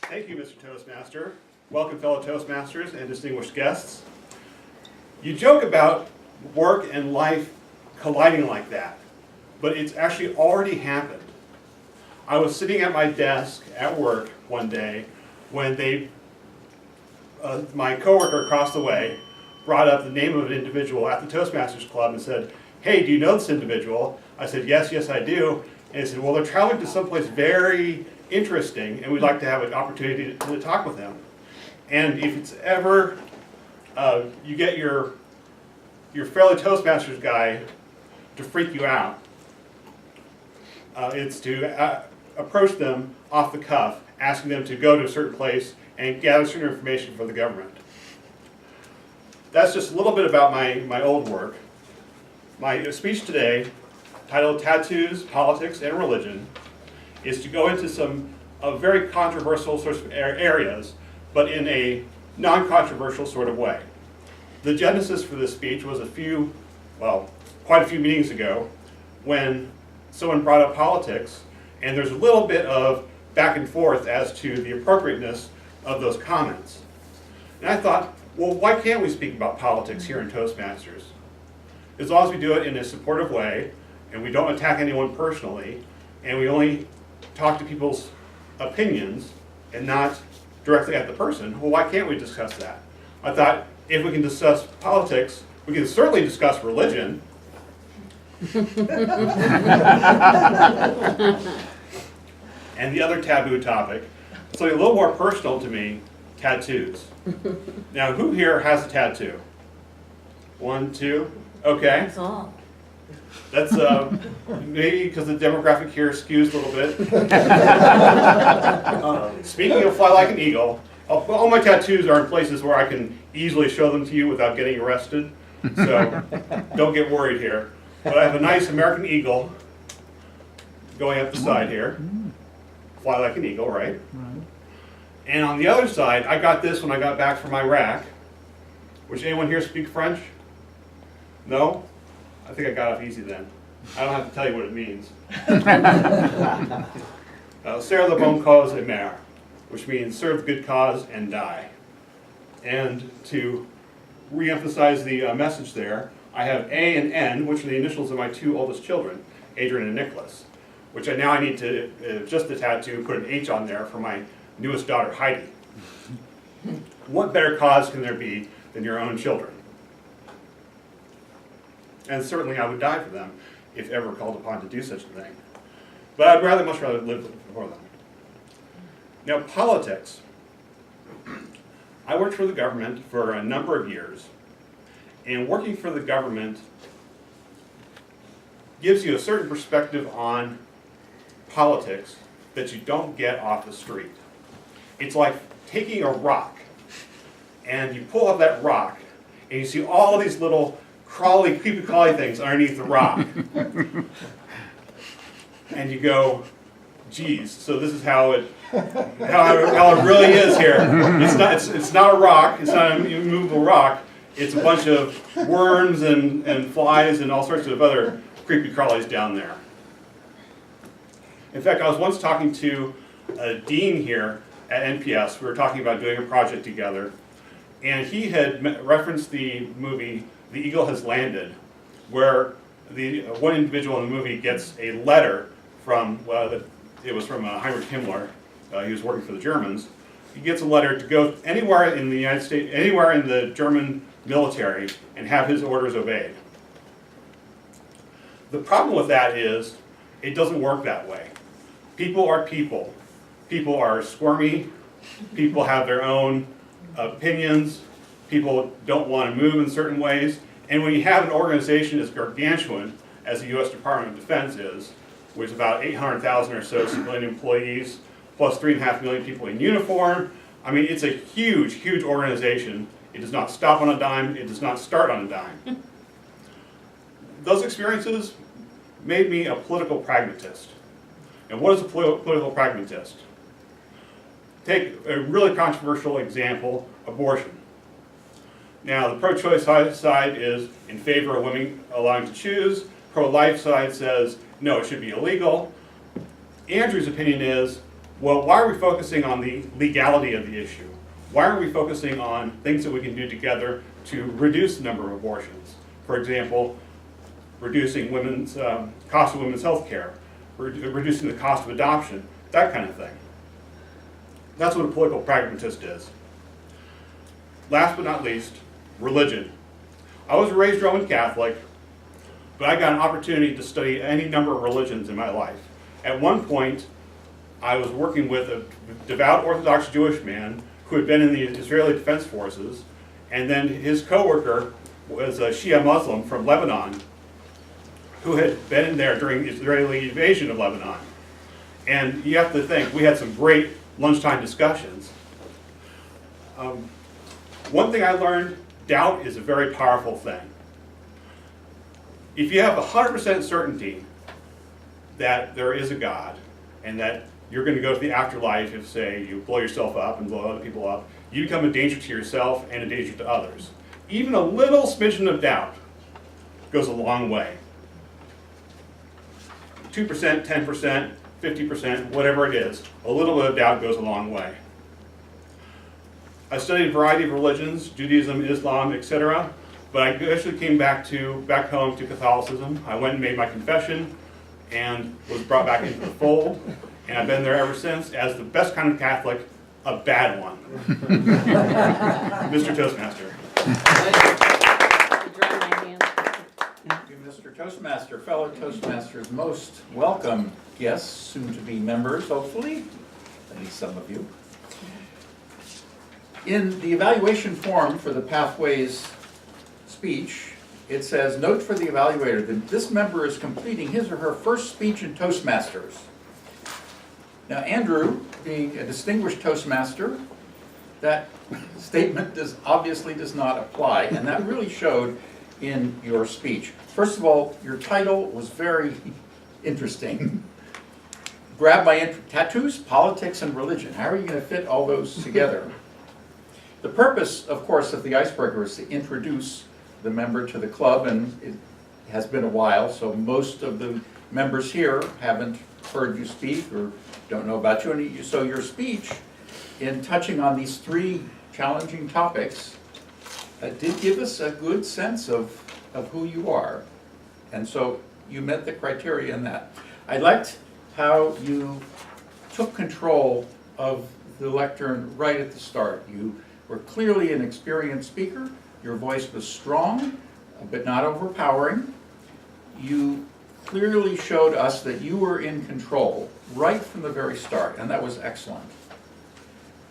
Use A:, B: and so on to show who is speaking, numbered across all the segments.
A: Thank you, Mr. Toastmaster. Welcome, fellow Toastmasters and distinguished guests. You joke about work and life colliding like that, but it's actually already happened. I was sitting at my desk at work one day when my coworker across the way brought up the name of an individual at the Toastmasters Club and said, "Hey, do you know this individual?" I said, yes, I do. And he said, well, they're traveling to someplace very interesting, and we'd like to have an opportunity to talk with them. And if it's ever, you get your fellow Toastmasters guy to freak you out, it's to approach them off the cuff, asking them to go to a certain place and gather certain information for the government. That's just a little bit about my old work. My speech today, titled Tattoos, Politics, and Religion, is to go into some very controversial sorts of areas, but in a non-controversial sort of way. The genesis for this speech was quite a few meetings ago, when someone brought up politics, and there's a little bit of back and forth as to the appropriateness of those comments. And I thought, well, why can't we speak about politics here in Toastmasters? As long as we do it in a supportive way, and we don't attack anyone personally, and we only talk to people's opinions and not directly at the person, well, why can't we discuss that? I thought, if we can discuss politics, we can certainly discuss religion. And the other taboo topic, something a little more personal to me, tattoos. Now, who here has a tattoo? 1, 2, okay.
B: That's all.
A: That's maybe because the demographic here skews a little bit. Speaking of fly like an eagle, all my tattoos are in places where I can easily show them to you without getting arrested. So don't get worried here. But I have a nice American eagle going up the side here. Fly like an eagle, right? And on the other side, I got this when I got back from Iraq. Which anyone here speak French? No? I think I got off easy then. I don't have to tell you what it means. Serre la bonne cause et meurt, which means serve the good cause and die. And to re-emphasize the message there, I have A and N, which are the initials of my 2 oldest children, Adrian and Nicholas, which I need to, just the tattoo, put an H on there for my newest daughter, Heidi. What better cause can there be than your own children? And certainly I would die for them if ever called upon to do such a thing. But I'd much rather live for them. Now, politics. I worked for the government for a number of years, and working for the government gives you a certain perspective on politics that you don't get off the street. It's like taking a rock, and you pull up that rock, and you see all these little creepy crawly things underneath the rock. And you go, geez, so this is how it really is here. It's not a rock, it's not an immovable rock, it's a bunch of worms and flies and all sorts of other creepy crawlies down there. In fact, I was once talking to a dean here at NPS. We were talking about doing a project together, and he had referenced the movie The Eagle Has Landed, where the one individual in the movie gets a letter from, it was from Heinrich Himmler. He was working for the Germans. He gets a letter to go anywhere in the United States, anywhere in the German military, and have his orders obeyed. The problem with that is, it doesn't work that way. People are people. People are squirmy. People have their own opinions. People don't want to move in certain ways. And when you have an organization as gargantuan as the U.S. Department of Defense is, which is about 800,000 or so civilian employees, plus 3.5 million people in uniform, I mean, it's a huge, huge organization. It does not stop on a dime. It does not start on a dime. Those experiences made me a political pragmatist. And what is a political pragmatist? Take a really controversial example, abortion. Now, the pro-choice side is in favor of women allowing to choose. Pro-life side says, no, it should be illegal. Andrew's opinion is, Well, why are we focusing on the legality of the issue? Why aren't we focusing on things that we can do together to reduce the number of abortions? For example, reducing women's cost of women's health care, reducing the cost of adoption, that kind of thing. That's what a political pragmatist is. Last but not least, religion. I was raised Roman Catholic, but I got an opportunity to study any number of religions in my life. At one point, I was working with a devout Orthodox Jewish man who had been in the Israeli Defense Forces, and then his coworker was a Shia Muslim from Lebanon who had been in there during the Israeli invasion of Lebanon. And you have to think, we had some great lunchtime discussions. One thing I learned, doubt is a very powerful thing. If you have 100% certainty that there is a God and that you're going to go to the afterlife if, say, you blow yourself up and blow other people up, you become a danger to yourself and a danger to others. Even a little smidgen of doubt goes a long way. 2%, 10%, 50%, whatever it is, a little bit of doubt goes a long way. I studied a variety of religions, Judaism, Islam, etc., but I actually came back home to Catholicism. I went and made my confession and was brought back into the fold, and I've been there ever since as the best kind of Catholic, a bad one. Mr. Toastmaster.
B: Thank you, Mr. Toastmaster. Fellow Toastmasters, most welcome guests, soon to be members, hopefully, at least some of you. In the evaluation form for the Pathways speech, it says, note for the evaluator that this member is completing his or her first speech in Toastmasters. Now, Andrew, being a distinguished Toastmaster, that statement obviously does not apply, and that really showed in your speech. First of all, your title was very interesting. Grab my interest: tattoos, politics, and religion. How are you going to fit all those together? The purpose, of course, of the icebreaker is to introduce the member to the club, and it has been a while, so most of the members here haven't heard you speak or don't know about you. And so your speech, in touching on these three challenging topics, did give us a good sense of who you are. And so you met the criteria in that. I liked how you took control of the lectern right at the start. You were clearly an experienced speaker. Your voice was strong, but not overpowering. You clearly showed us that you were in control right from the very start, and that was excellent.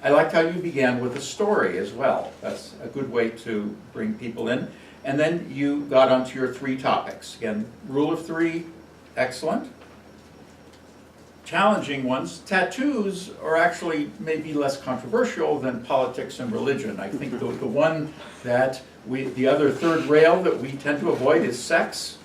B: I liked how you began with a story as well. That's a good way to bring people in. And then you got onto your three topics. Again, rule of three, excellent. Challenging ones. Tattoos are actually maybe less controversial than politics and religion. I think the one that the other third rail that we tend to avoid is sex.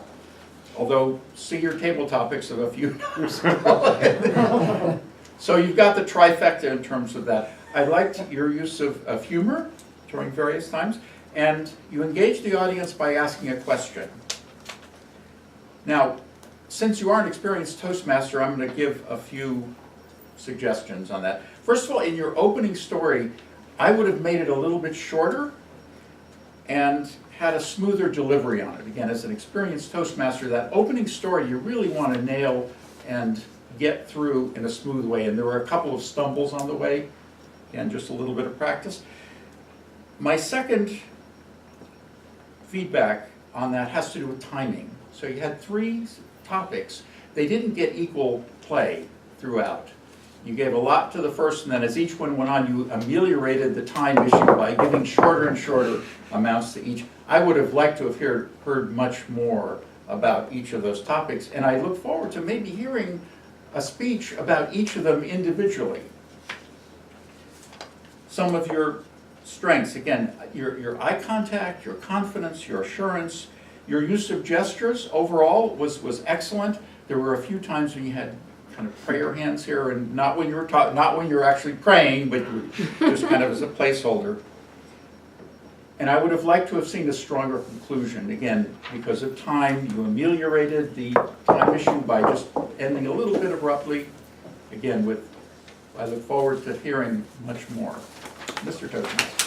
B: Although, see your table topics of a few years ago. So you've got the trifecta in terms of that. I liked your use of humor during various times, and you engaged the audience by asking a question. Now, since you are an experienced Toastmaster, I'm going to give a few suggestions on that. First of all, in your opening story, I would have made it a little bit shorter and had a smoother delivery on it. Again, as an experienced Toastmaster, that opening story you really want to nail and get through in a smooth way. And there were a couple of stumbles on the way, and just a little bit of practice. My second feedback on that has to do with timing. So you had three topics. They didn't get equal play throughout. You gave a lot to the first, and then as each one went on, you ameliorated the time issue by giving shorter and shorter amounts to each. I would have liked to have heard much more about each of those topics, and I look forward to maybe hearing a speech about each of them individually. Some of your strengths, again, your eye contact, your confidence, your assurance, your use of gestures overall was excellent. There were a few times when you had kind of prayer hands here, and not when you're actually praying, but just kind of as a placeholder. And I would have liked to have seen a stronger conclusion. Again, because of time, you ameliorated the time issue by just ending a little bit abruptly, again with I look forward to hearing much more. Mr. Toastmaster.